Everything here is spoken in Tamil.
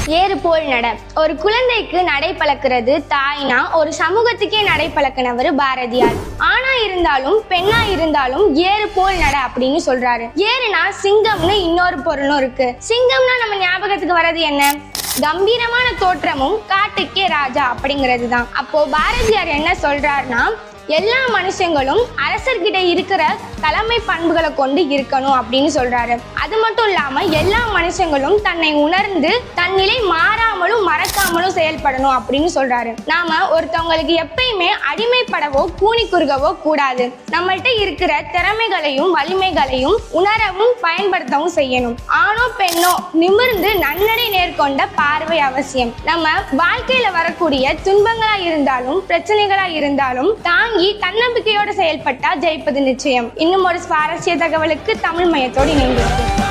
ஏறு போல் நட. ஒரு குழந்தைக்கு நடை பழக்கிறது தாய்னா ஒரு சமூகத்துக்கே நடை பழக்கினவர் பாரதியார். ஆணா இருந்தாலும் பெண்ணா இருந்தாலும் ஏறு போல் நட அப்படின்னு சொல்றாரு. ஏறுனா சிங்கம்னு இன்னொரு பொருளும் இருக்கு. சிங்கம்னா நம்ம ஞாபகத்துக்கு வர்றது என்ன? கம்பீரமான தோற்றமும் காட்டுக்கே ராஜா அப்படிங்கிறது தான். அப்போ பாரதியார் என்ன சொல்றாருன்னா, எல்லா மனுஷங்களும் அரசர்கிட்ட இருக்கிற தலைமை பண்புகளை கொண்டு இருக்கணும் அப்படின்னு சொல்றாரு. அது மட்டும் இல்லாம எல்லா மனுஷங்களும் தன்னை உணர்ந்து தன்னிலை மாறாமலும் மறக்காமலும் செயல்படணும் அப்படின்னு சொல்றாரு. நாம ஒருத்தவங்களுக்கு எப்பயுமே அடிமைப்படவோ கூனி குறுகவோ கூடாது. நம்மள்ட்ட இருக்கிற திறமைகளையும் வலிமைகளையும் உணரவும் பயன்படுத்தவும் செய்யணும். ஆணோ பெண்ணோ நிமிர்ந்து நன்னடை நேர்கொண்ட பார்வை அவசியம். நம்ம வாழ்க்கையில வரக்கூடிய துன்பங்களா இருந்தாலும் பிரச்சனைகளா இருந்தாலும் தாங்கி தன்னம்பிக்கையோடு செயல்பட்டா ஜெயிப்பது நிச்சயம். இன்னும் ஒரு சுவாரஸ்ய தகவலுக்கு தமிழ் மையத்தோடு இணைந்திருக்கும்.